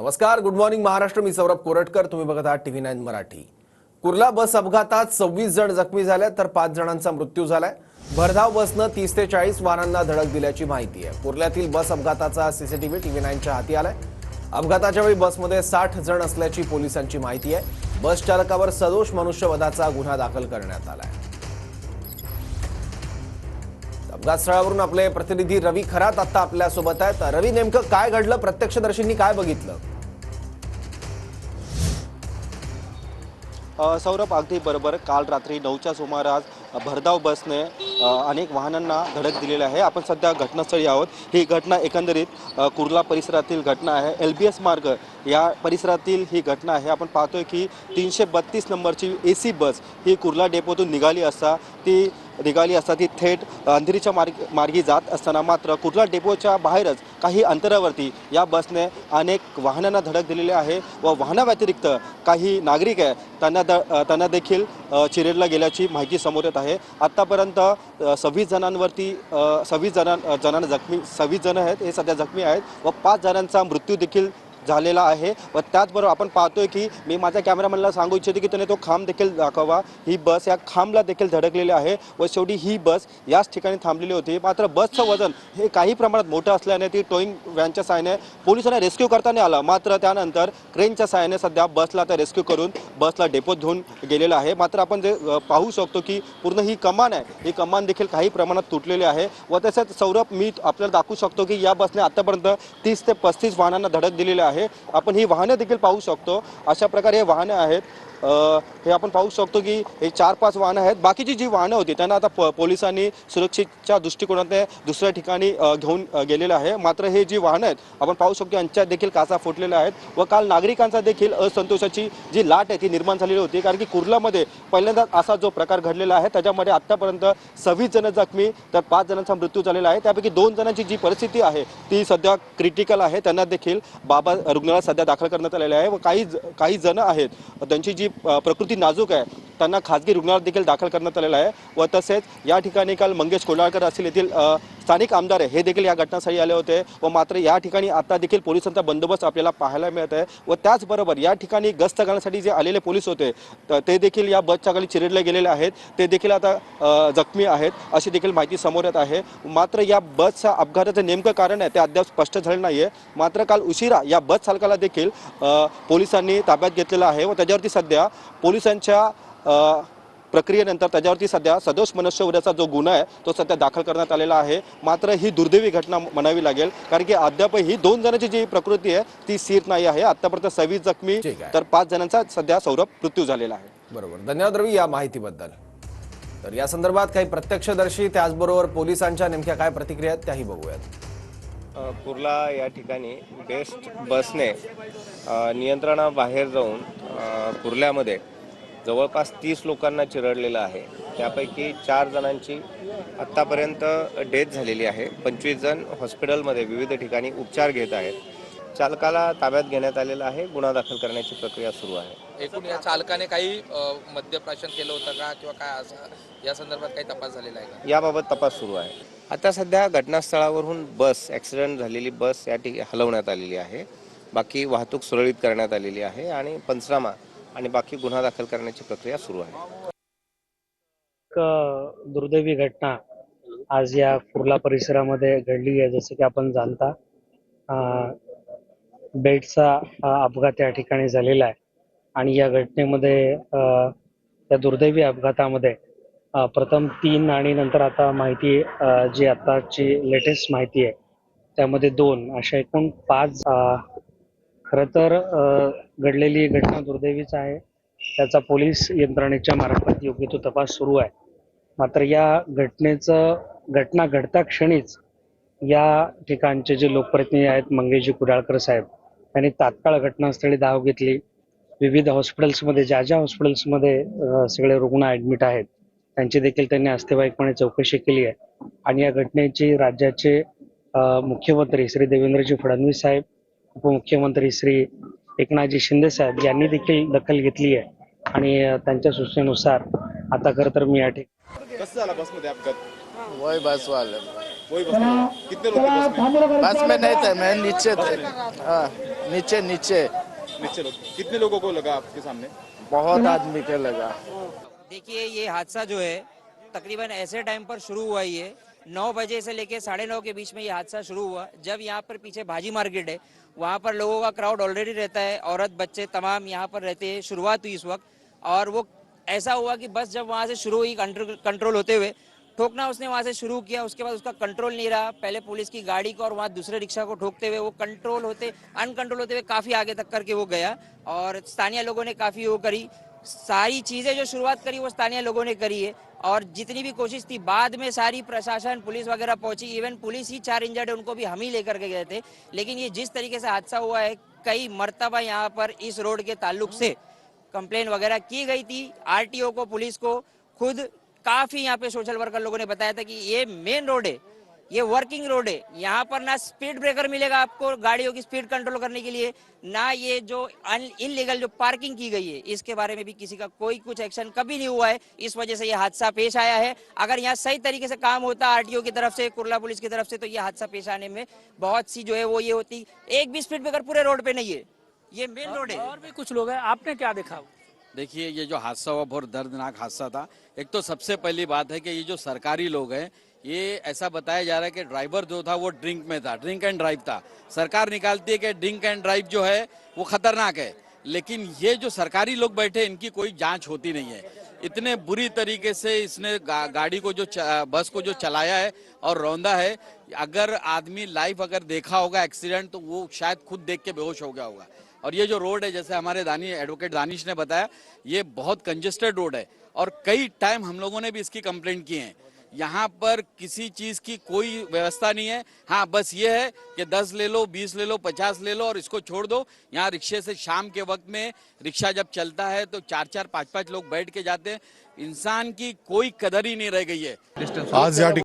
नमस्कार, good morning Maharashtra. मी सौरभ कोरटकर. तुम्ही बघत आहात TV9 मराठी. कुर्ला बस अपघातात 26 जण जखमी झाले तर 5 जणांचा मृत्यू झालाय. भरधाव बसनं 30 ते 40 वाहनांना धडक दिल्याची माहिती आहे. कुर्ल्यातील बस अपघाताचा सीसीटीव्ही TV9च्या हाती आलाय. अपघाताच्या वेळी बसमध्ये 60 जण असल्याची पोलिसांची माहिती आहे. बस चालकावर सदोष मनुष्यवधाचा गुन्हा दाखल करण्यात आलाय. अपघात स्थळावरून आपले प्रतिनिधी रवी खरात आता आपल्या सोबत आहेत. रवी, नेमकं काय घडलं? प्रत्यक्षदर्शींनी काय बघितलं? सौरभ, अगदी बरोबर. काल रात्री 9च्या सुमारास भरधाव बसने अनेक वाहनांना धडक दिलेली आहे. आपण सध्या घटनास्थळी आहोत. ही घटना एकंदरीत कुर्ला परिसरातील घटना आहे. LBS मार्ग या परिसरातील ही घटना आहे. आपण पाहतोय की 332 नंबरची AC बस ही कुर्ला डेपोतून निघाली असता ती थेट अंधेरीच्या मार्गी जात असताना मात्र कुर्ला डेपोच्या बाहेरच काही अंतरावरती या बसने अनेक वाहनांना धडक दिलेली आहे व वाहनाव्यतिरिक्त काही नागरिक आहे त्यांना देखील चिरेडला गेल्याची माहिती समोर येत आहे. आतापर्यंत 26 जणांवरती 26 जण आहेत, हे सध्या जखमी आहेत व 5 जणांचा मृत्यू देखील झालेला आहे. व त्याचबरोबर आपण पाहतोय की मी माझ्या कॅमेरामॅनला सांगू इच्छितो की त्याने तो खांब देखील दाखवा. ही बस या खांबला देखील धडकलेली आहे व शेवटी ही बस याच ठिकाणी थांबलेली होती. मात्र बसचं वजन हे काही प्रमाणात मोठं असल्याने ती टोईंग व्हॅनच्या सहाय्याने पोलिसांना रेस्क्यू करताना आला. मात्र त्यानंतर क्रेनच्या सहाय्याने सध्या बसला आता रेस्क्यू करून बसला डेपोत घेऊन गेलेला आहे. मात्र आपण जे पाहू शकतो की पूर्ण ही कमान आहे, ही कमान देखील काही प्रमाणात तुटलेली आहे. व तसंच सौरभ, मी आपल्याला दाखवू शकतो की या बसने आतापर्यंत 30 ते 35 वाहनांना धडक दिलेली आहे. आपण ही वाहने देखील पाहू शकतो. अशा प्रकारे हे वाहने आहेत. हे आपण पाहू शकतो की हे 4-5 वाहनं आहेत. बाकीची जी वाहनं होती त्यांना आता पोलिसांनी सुरक्षेच्या दृष्टिकोनाने दुसऱ्या ठिकाणी घेऊन गेलेलं आहे. मात्र हे जी वाहनं आहेत आपण पाहू शकतो यांच्यात देखील काचा फुटलेल्या आहेत व काल नागरिकांचा देखील असंतोषाची जी लाट आहे ती निर्माण झालेली होती. कारण की कुर्लामध्ये पहिल्यांदा असा जो प्रकार घडलेला आहे त्याच्यामध्ये आत्तापर्यंत 26 जण जखमी तर 5 जणांचा मृत्यू झालेला आहे. त्यापैकी 2 जणांची जी परिस्थिती आहे ती सध्या क्रिटिकल आहे. त्यांना देखील बाबा रुग्णालयात सध्या दाखल करण्यात आलेले आहे व काही जण आहेत त्यांची जी प्रकृती नाजूक आहे त्यांना खासगी रुग्णालयात देखील दाखल करण्यात आलेलं आहे. व तसेच या ठिकाणी काल मंगेश कोल्हाळकर असतील येथील स्थानिक आमदार आहे हे देखील या घटनास्थळी आले होते व मात्र या ठिकाणी आता देखील पोलिसांचा बंदोबस्त आपल्याला पाहायला मिळत आहे. व त्याचबरोबर या ठिकाणी गस्त करण्यासाठी जे आलेले पोलीस होते ते देखील या बसच्या खाली चिरडले गेलेले आहेत. ते देखील आता जखमी आहेत अशी देखील माहिती समोर येत आहे. मात्र या बसच्या अपघाताचं नेमकं कारण आहे ते अद्याप स्पष्ट झालं नाही आहे. मात्र काल उशिरा या बस चालकाला देखील पोलिसांनी ताब्यात घेतलेलं आहे व त्याच्यावरती सध्या पोलिसांच्या प्रक्रियेनंतर त्याच्यावरती सध्या सदोष मनुष्यवधाचा जो गुन्हा आहे तो सध्या दाखल करण्यात आलेला आहे. मात्र ही दुर्दैवी घटना म्हणावी लागेल कारण की अद्यापही 2 जणांची जी प्रकृती आहे ती स्थिर नाही आहे. आतापर्यंत 26 जखमी तर 5 जणांचा सध्या सौरभ मृत्यू झालेला आहे. बरोबर, धन्यवाद रवी या माहितीबद्दल. तर या संदर्भात काही प्रत्यक्षदर्शी त्याचबरोबर पोलिसांच्या नेमक्या काय प्रतिक्रिया आहेत त्याही बघूयात. कुर्ला या ठिकाणी बेस्ट बसने नियंत्रणाबाहेर जाऊन कुर्ल्यामध्ये जवळपास 30 लोकांना चिरडलेलं आहे. त्यापैकी 4 जणांची आत्तापर्यंत डेथ झालेली आहे. 25 जण हॉस्पिटलमध्ये विविध ठिकाणी उपचार घेत आहेत. चालकाला ताब्यात घेण्यात आलेला आहे. गुन्हा दाखल करण्याची प्रक्रिया सुरू आहे. एकूण या चालकाने काही मद्यप्राशन केलं होतं का किंवा काय असं या संदर्भात काही तपास झालेला आहे का? याबाबत तपास सुरू आहे. आता सध्या घटनास्थळावरून बस ॲक्सिडेंट झालेली बस या ठिकाणी हलवण्यात आलेली आहे. बाकी वाहतूक सुरळीत करण्यात आलेली आहे आणि पंचनामा आणि बाकी गुन्हा दाखल करण्याची प्रक्रिया सुरू आहे. एक दुर्दैवी घटना आज या कुर्ला परिसरामध्ये घडली आहे. जसं की आपण जाणता बेडचा अपघात या ठिकाणी झालेला आहे आणि या घटनेमध्ये त्या दुर्दैवी अपघातामध्ये प्रथम 3 आणि नंतर आता माहिती जी आताची लेटेस्ट माहिती आहे त्यामध्ये 2 अशा एकूण 5 खरं तर घडलेली घटना दुर्दैवीच आहे. त्याचा पोलीस यंत्रणेच्या मार्फत योग्य तो तपास सुरू आहे. मात्र या घटना घडता क्षणीच या ठिकाणचे जे लोकप्रतिनिधी आहेत मंगेशजी कुडाळकर साहेब यांनी तात्काळ घटनास्थळी धाव घेतली. विविध हॉस्पिटल्समध्ये ज्या हॉस्पिटल्समध्ये सगळे रुग्ण ॲडमिट आहेत त्यांची देखील त्यांनी अस्तेवाईकपणे चौकशी केली आहे आणि या घटनेची राज्याचे मुख्यमंत्री श्री देवेंद्रजी फडणवीस साहेब, उपमुख्यमंत्री श्री एकनाथजी शिंदे साहेब यांनी देखील दखल घेतली आहे आणि त्यांच्या सूचनेनुसार आता खरं तर मी या ठिकाणी कसं झाला बसमध्ये अपघात? वय बसवाले वही बस में कितने लोग थे बस में? बस में नहीं थे, मैं नीचे थे। हाँ, नीचे नीचे नीचे लोग कितने लोगों को लगा आपके सामने? बहुत आदमी के लगा। देखिए ये हादसा जो है तकरीबन ऐसे टाइम पर शुरू हुआ, ये 9 बजे से लेके 9:30 के बीच में ये हादसा शुरू हुआ। जब यहाँ पर पीछे भाजी मार्केट है, वहाँ पर लोगों का क्राउड ऑलरेडी रहता है, औरत बच्चे तमाम यहाँ पर रहते हैं। शुरुआत हुई इस वक्त, और वो ऐसा हुआ कि बस जब वहाँ से शुरू हुई कंट्रोल होते हुए, ठोकना उसने वहाँ से शुरू किया। उसके बाद उसका कंट्रोल नहीं रहा, पहले पुलिस की गाड़ी को और वहाँ दूसरे रिक्शा को ठोकते हुए वो अनकंट्रोल होते हुए काफी आगे तक करके वो गया। और स्थानीय लोगों ने काफी वो करी, सारी चीजें जो शुरुआत करी वो स्थानीय लोगों ने करी है। और जितनी भी कोशिश थी बाद में सारी प्रशासन पुलिस वगैरह पहुंची, इवन पुलिस ही 4 इंजर्ड है उनको भी हम ही लेकर के गए थे। लेकिन ये जिस तरीके से हादसा हुआ है, कई मर्तबा यहाँ पर इस रोड के ताल्लुक से कंप्लेन वगैरह की गई थी, आरटीओ को, पुलिस को। खुद काफी यहाँ पे सोशल वर्कर लोगों ने बताया था कि ये मेन रोड है, ये वर्किंग रोड है, यहाँ पर ना स्पीड ब्रेकर मिलेगा आपको गाड़ियों की स्पीड कंट्रोल करने के लिए, ना ये जो इनलीगल जो पार्किंग की गई है इसके बारे में भी किसी का कोई कुछ एक्शन कभी नहीं हुआ है। इस वजह से ये हादसा पेश आया है। अगर यहाँ सही तरीके से काम होता आरटीओ की तरफ से, कुर्ला पुलिस की तरफ से, तो ये हादसा पेश आने में बहुत सी जो है वो ये होती। एक भी स्पीड ब्रेकर पूरे रोड पे नहीं है, ये मेन रोड है। और भी कुछ लोग हैं, आपने क्या देखा? देखिए, ये जो हादसा हुआ बहुत दर्दनाक हादसा था। एक तो सबसे पहली बात है कि ये जो सरकारी लोग हैं, ये ऐसा बताया जा रहा है कि ड्राइवर जो था वो ड्रिंक में था, ड्रिंक एंड ड्राइव था। सरकार निकालती है कि ड्रिंक एंड ड्राइव जो है वो खतरनाक है, लेकिन ये जो सरकारी लोग बैठे इनकी कोई जांच होती नहीं है। इतने बुरी तरीके से इसने गाड़ी को जो बस को जो चलाया है और रौंदा है। अगर आदमी लाइव अगर देखा होगा एक्सीडेंट, तो वो शायद खुद देख के बेहोश हो गया होगा। और ये जो रोड है, जैसे हमारे एडवोकेट दानिश ने बताया, ये बहुत कंजेस्टेड रोड है और कई टाइम हम लोगों ने भी इसकी कंप्लेंट की है। यहाँ पर किसी चीज की कोई व्यवस्था नहीं है। हाँ, बस ये है कि 10 ले लो, 20 ले लो, 50 ले लो और इसको छोड़ दो। यहाँ रिक्शे से शाम के वक्त में रिक्शा जब चलता है तो 4-4, 5-5 लोग बैठ के जाते हैं। इंसान की कोई कदर ही नहीं रह गई है। आज या